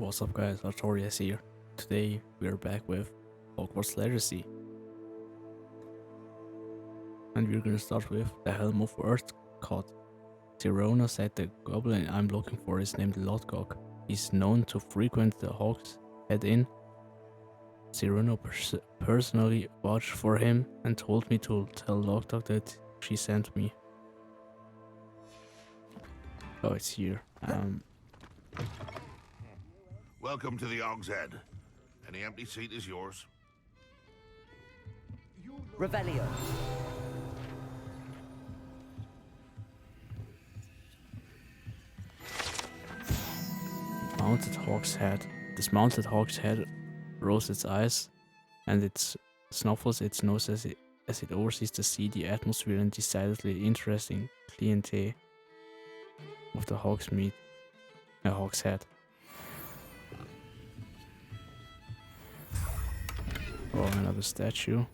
What's up guys, Artorias here. Today we're back with Hogwarts Legacy. And we're gonna start with the Helm of Earthcott. Sirona said the goblin I'm looking for is named Lodgok. He's known to frequent the Hog's Head Inn. Sirona personally vouched for him and told me to tell Lodgok that she sent me. Oh, it's here. Welcome to the Og's Head. Any empty seat is yours. Revelio. Mounted Hog's Head. This mounted Hog's Head rolls its eyes and it snuffles its nose as it oversees the seedy atmosphere and decidedly interesting clientele of the Hog's Head. Oh, another statue.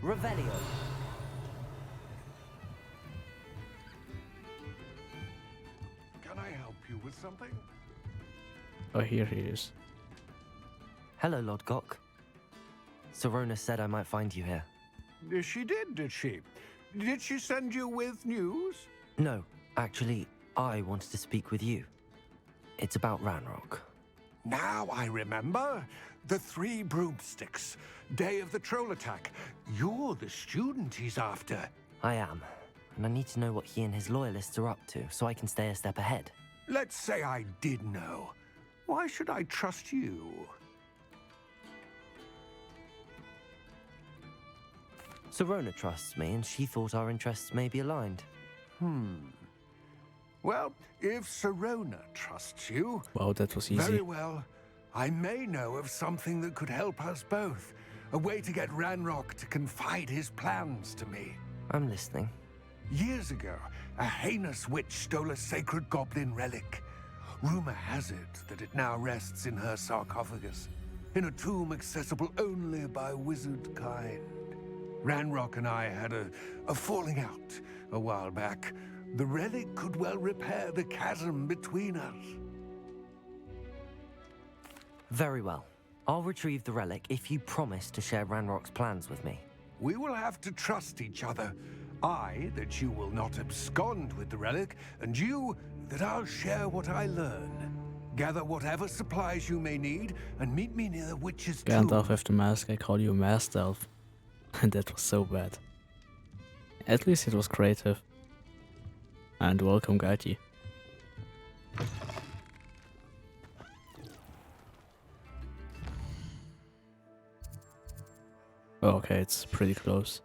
Revelio. Can I help you with something? Oh, here he is. Hello, Lodgok. Sirona said I might find you here. She did she? Did she send you with news? No, actually, I wanted to speak with you. It's about Ranrock. Now I remember. The 3 broomsticks. Day of the troll attack. You're the student he's after. I am, and I need to know what he and his loyalists are up to so I can stay a step ahead. Let's say I did know. Why should I trust you? Sirona trusts me, and she thought our interests may be aligned. Well, if Sirona trusts you, Wow, that was easy. very well. I may know of something that could help us both. A way to get Ranrock to confide his plans to me. I'm listening. Years ago, a heinous witch stole a sacred goblin relic. Rumor has it that it now rests in her sarcophagus, in a tomb accessible only by wizard kind. Ranrock and I had a falling out a while back. The relic could well repair the chasm between us. Very well. I'll retrieve the relic if you promise to share Ranrock's plans with me. We will have to trust each other. I, that you will not abscond with the relic, and you, that I'll share what I learn. Gather whatever supplies you may need, and meet me near the witch's tomb. Gandalf with the mask, I call you a masked elf. And that was so bad. At least it was creative. And welcome, Gaiti. Oh, okay, it's pretty close.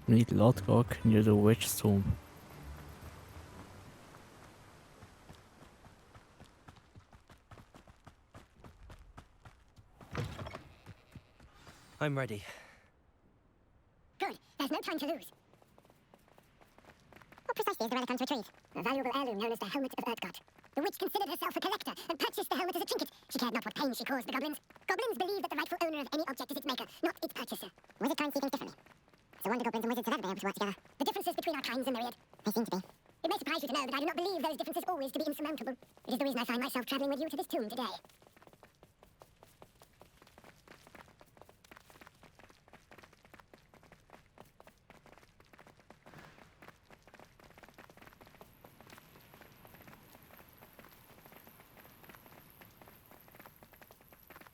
Meet Lodgok near the witch's tomb. I'm ready. Good. There's no time to lose. What precisely is the relic on to retrieve? A valuable heirloom known as the Helmet of Earthcott. The witch considered herself a collector and purchased the helmet as a trinket. She cared not what pain she caused the goblins. Goblins believe that the rightful owner of any object is its maker, not its purchaser. Wizards try and see things differently. It's a wonder goblins and wizards have ever been able to work together. The differences between our kinds are myriad. They seem to be. It may surprise you to know that I do not believe those differences always to be insurmountable. It is the reason I find myself traveling with you to this tomb today.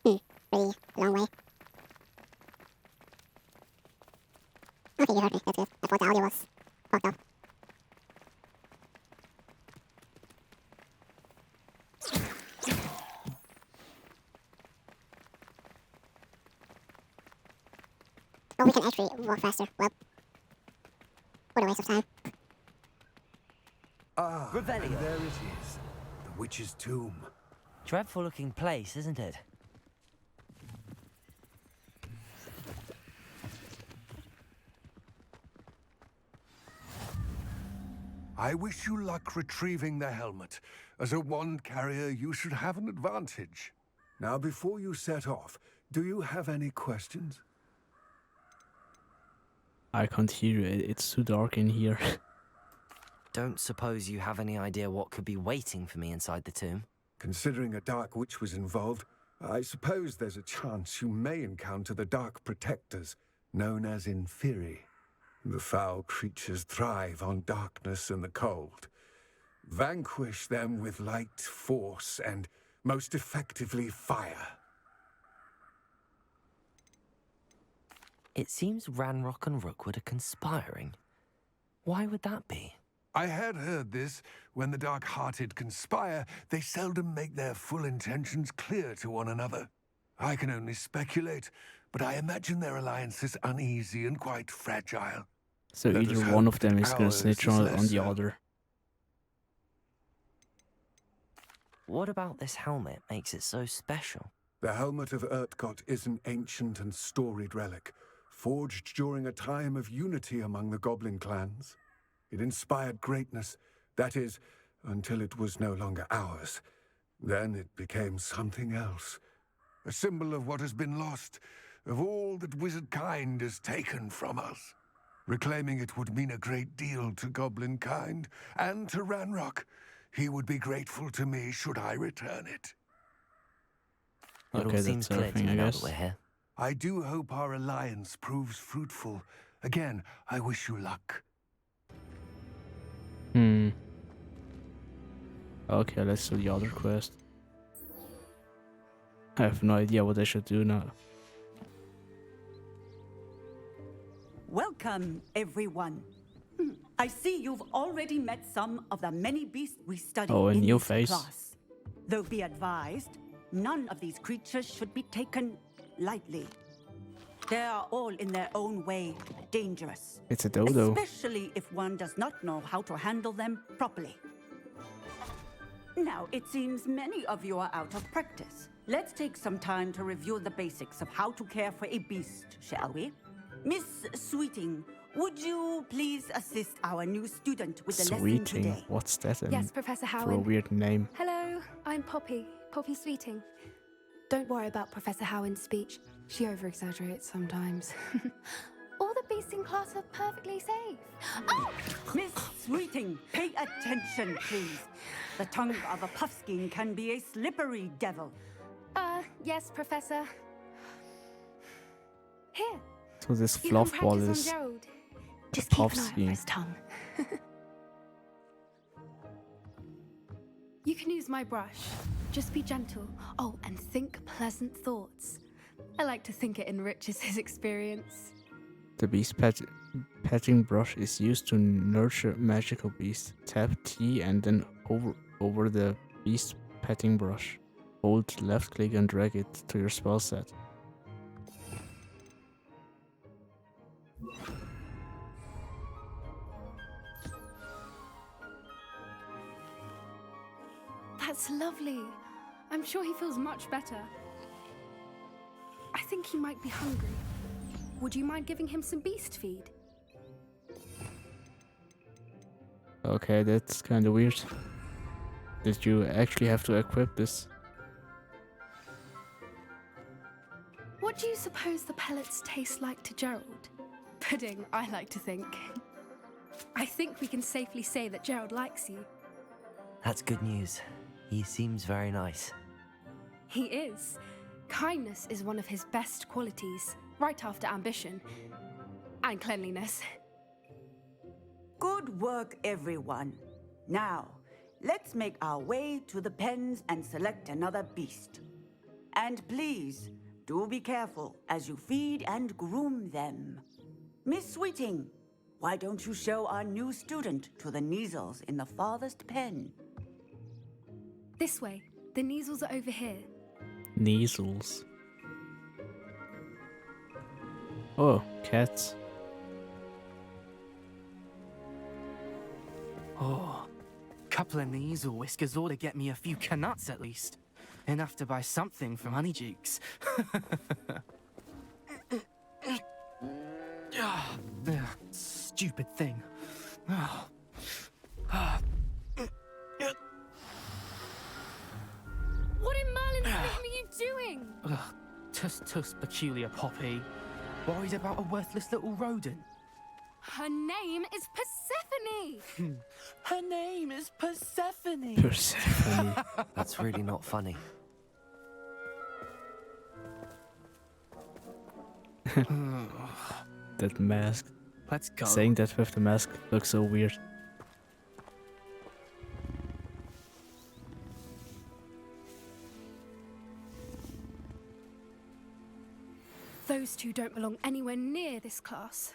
Pretty long way. Okay, you heard me. That's good. I thought the audio was fucked up. Oh, we can actually walk faster. Well, what a waste of time. Ah, Revelio. and there it is. The witch's tomb. Dreadful looking place, isn't it? I wish you luck retrieving the helmet. As a wand carrier, you should have an advantage. Now, before you set off, do you have any questions? I can't hear you. It's too dark in here. Don't suppose you have any idea what could be waiting for me inside the tomb? Considering a Dark Witch was involved, I suppose there's a chance you may encounter the Dark Protectors, known as Inferi. The foul creatures thrive on darkness and the cold. Vanquish them with light, force, and most effectively fire. It seems Ranrock and Rookwood are conspiring. Why would that be? I had heard this. When the dark-hearted conspire, they seldom make their full intentions clear to one another. I can only speculate, but I imagine their alliance is uneasy and quite fragile. So Let either us one hope of them that is gonna ours snitch is on less the so. other. What about this helmet makes it so special? The helmet of Urtkot is an ancient and storied relic, forged during a time of unity among the goblin clans. It inspired greatness, that is, until it was no longer ours. Then it became something else. A symbol of what has been lost, of all that wizard kind has taken from us. Reclaiming it would mean a great deal to goblin kind, and to Ranrock. He would be grateful to me should I return it. It all Okay, seems that's clear to everything, me I now guess. that we're here. I do hope our alliance proves fruitful. Again, I wish you luck. Okay, let's do the other quest. I have no idea what I should do now. Welcome, everyone. I see you've already met some of the many beasts we study Oh, a in new this face. class. Though be advised, none of these creatures should be taken lightly. They are all in their own way dangerous. It's a dodo. Especially if one does not know how to handle them properly. Now, it seems many of you are out of practice. Let's take some time to review the basics of how to care for a beast, shall we? Miss Sweeting, would you please assist our new student with the lesson Sweeting? today? What's that Yes, Professor for a Howin. weird name? Hello, I'm Poppy Sweeting. Don't worry about Professor Howin's speech. She over-exaggerates sometimes. All the beasts in class are perfectly safe. Oh! Miss Sweeting, pay attention, please. The tongue of a puffskein can be a slippery devil. Yes, Professor. Here, So this you fluff can ball practice is on Gerald. a Just keep puff an eye out for scheme. his tongue. You can use my brush. Just be gentle. Oh, and think pleasant thoughts. I like to think it enriches his experience. The beast petting brush is used to nurture magical beasts. Tap T and then over the beast petting brush. Hold left click and drag it to your spell set. That's lovely. I'm sure he feels much better. I think he might be hungry. Would you mind giving him some beast feed? Okay, that's kind of weird. Did you actually have to equip this? What do you suppose the pellets taste like to Gerald? Pudding, I like to think. I think we can safely say that Gerald likes you. That's good news. He seems very nice. He is. Kindness is one of his best qualities, right after ambition. And cleanliness. Good work, everyone. Now, let's make our way to the pens and select another beast. And please, do be careful as you feed and groom them. Miss Sweeting, why don't you show our new student to the Neasels in the farthest pen? This way. The Neasels are over here. Neasels. Oh, cats. Oh, couple of knees or whiskers ought to get me a few canuts at least. Enough to buy something from Honeydukes. Stupid thing. Oh. What in Merlin's name are you doing? Ugh, tuss, peculiar Poppy. Worried about a worthless little rodent? Her name is Persephone! Her name is Persephone! Persephone. That's really not funny. That mask. Let's go. Saying that with the mask looks so weird. Those two don't belong anywhere near this class.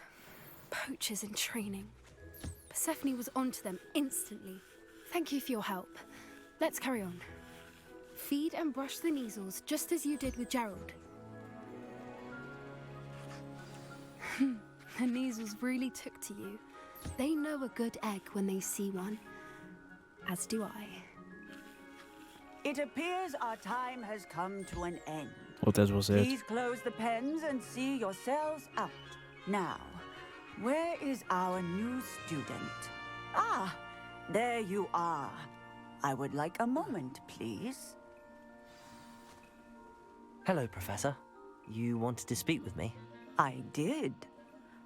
Poachers in training. Persephone was onto them instantly. Thank you for your help. Let's carry on. Feed and brush the measles just as you did with Gerald. The measles really took to you. They know a good egg when they see one. As do I. It appears our time has come to an end. Oh, that was it. Please close the pens and see yourselves out. Now, where is our new student? Ah, there you are. I would like a moment, please. Hello, Professor. You wanted to speak with me? I did.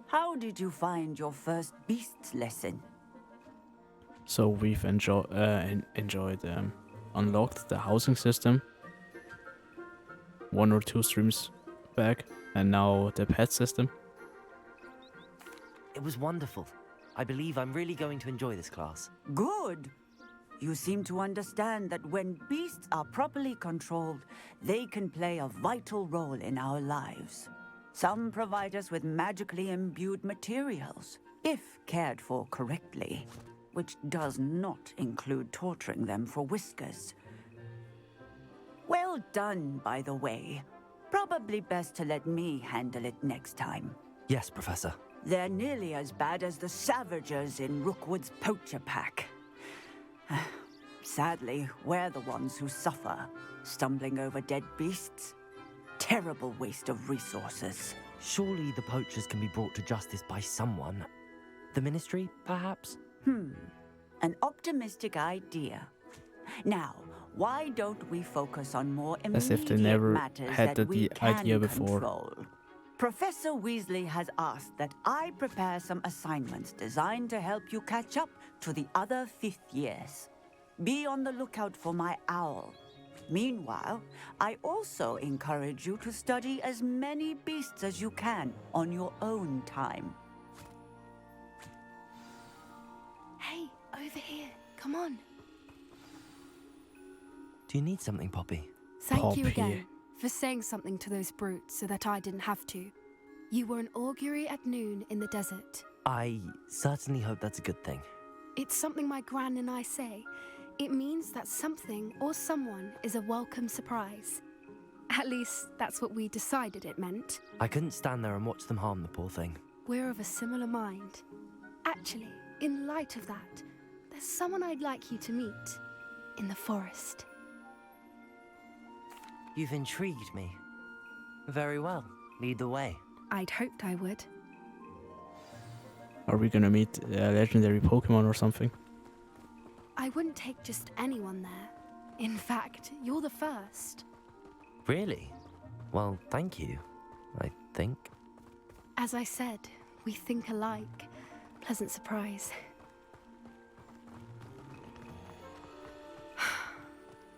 How did you find your first beasts lesson? So we've enjoyed unlocked the housing system 1 or 2 streams back, and now the pet system. It was wonderful. I believe I'm really going to enjoy this class. Good. You seem to understand that when beasts are properly controlled, they can play a vital role in our lives. Some provide us with magically imbued materials, if cared for correctly, which does not include torturing them for whiskers. Well done, by the way. Probably best to let me handle it next time. Yes, Professor. They're nearly as bad as the Savagers in Rookwood's poacher pack. Sadly, we're the ones who suffer, stumbling over dead beasts. Terrible waste of resources. Surely the poachers can be brought to justice by someone. The Ministry, perhaps? An optimistic idea. Now, why don't we focus on more As if they immediate never matters had that we the can idea before. control? Professor Weasley has asked that I prepare some assignments designed to help you catch up to the other 5th years. Be on the lookout for my owl. Meanwhile, I also encourage you to study as many beasts as you can on your own time. Hey, over here. Come on. Do you need something, Poppy? Thank you Poppy. again for saying something to those brutes so that I didn't have to. You were an augury at noon in the desert. I certainly hope that's a good thing. It's something my gran and I say. It means that something or someone is a welcome surprise. At least, that's what we decided it meant. I couldn't stand there and watch them harm the poor thing. We're of a similar mind. Actually, in light of that, there's someone I'd like you to meet. In the forest. You've intrigued me. Very well. Lead the way. I'd hoped I would. Are we gonna meet a legendary Pokemon or something? I wouldn't take just anyone there. In fact, you're the first. Really? Well, thank you, I think. As I said, we think alike. Pleasant surprise.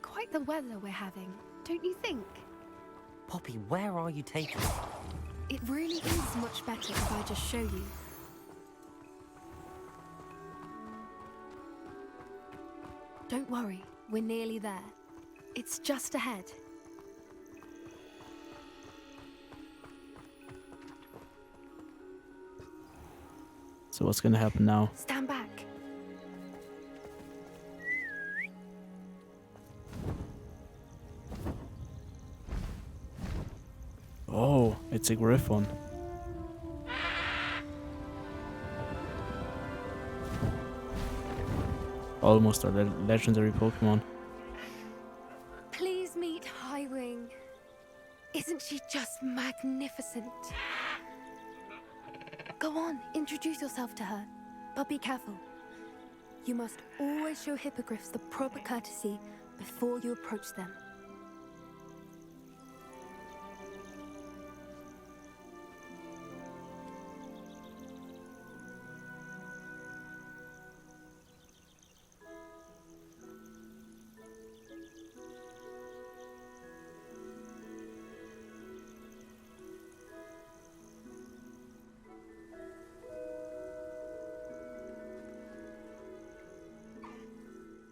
Quite the weather we're having, don't you think? Poppy, where are you taking me? It really is much better if I just show you. Don't worry, we're nearly there. It's just ahead. So what's gonna happen now? Stand back. Oh, it's a Griffon. Almost a legendary Pokemon. Please meet Highwing. Isn't she just magnificent? Go on, introduce yourself to her. But be careful. You must always show hippogriffs the proper courtesy before you approach them.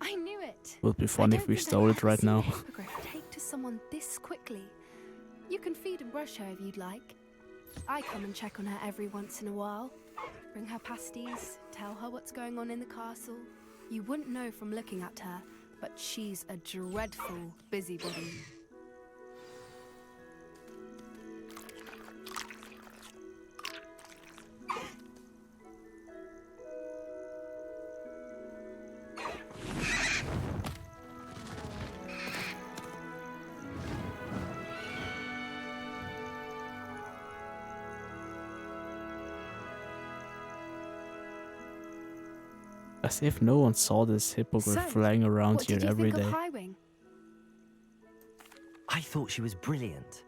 I knew it. Would be I fun if don't we think I've stole it ever right seen a now. hippogriff take to someone this quickly. You can feed and brush her if you'd like. I come and check on her every once in a while. Bring her pasties, tell her what's going on in the castle. You wouldn't know from looking at her, but she's a dreadful busybody. As if no one saw this hippogriff So, flying around what here did you every think day. of Highwing? I thought she was brilliant.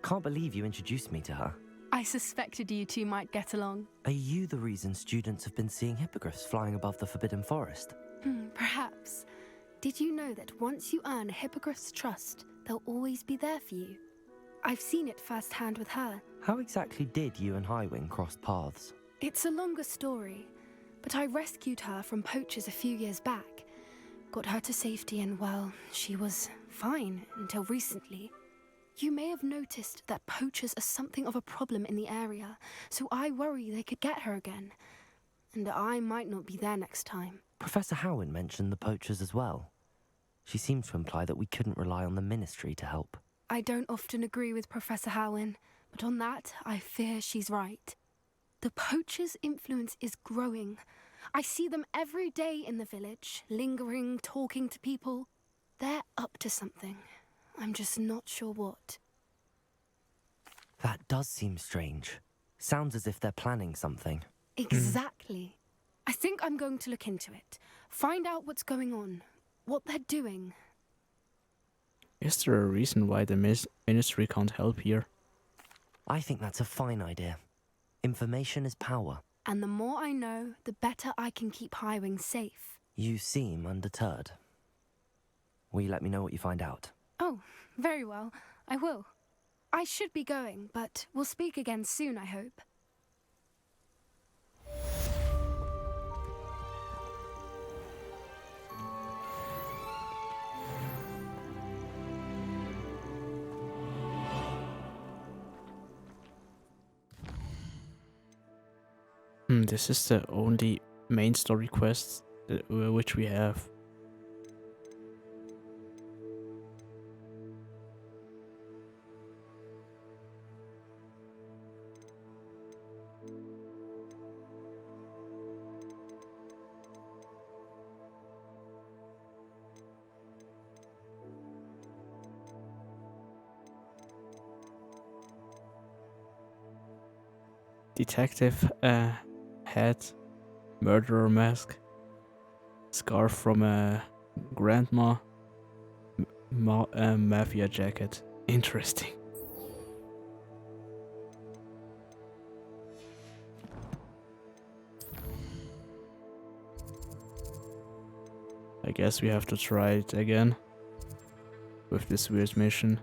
Can't believe you introduced me to her. I suspected you two might get along. Are you the reason students have been seeing hippogriffs flying above the Forbidden Forest? Perhaps. Did you know that once you earn a hippogriff's trust, they'll always be there for you? I've seen it firsthand with her. How exactly did you and Highwing cross paths? It's a longer story, but I rescued her from poachers a few years back. Got her to safety and, well, she was fine until recently. You may have noticed that poachers are something of a problem in the area, so I worry they could get her again. And I might not be there next time. Professor Howin mentioned the poachers as well. She seemed to imply that we couldn't rely on the Ministry to help. I don't often agree with Professor Howin, but on that, I fear she's right. The poachers' influence is growing. I see them every day in the village, lingering, talking to people. They're up to something. I'm just not sure what. That does seem strange. Sounds as if they're planning something. Exactly. I think I'm going to look into it. Find out what's going on, what they're doing. Is there a reason why the Ministry can't help here? I think that's a fine idea. Information is power. And the more I know, the better I can keep Highwing safe. You seem undeterred. Will you let me know what you find out? Oh, very well. I will. I should be going, but we'll speak again soon, I hope. This is the only main story quest which we have. Detective hat, murderer mask, scarf from a grandma, mafia jacket. Interesting. I guess we have to try it again with this weird mission.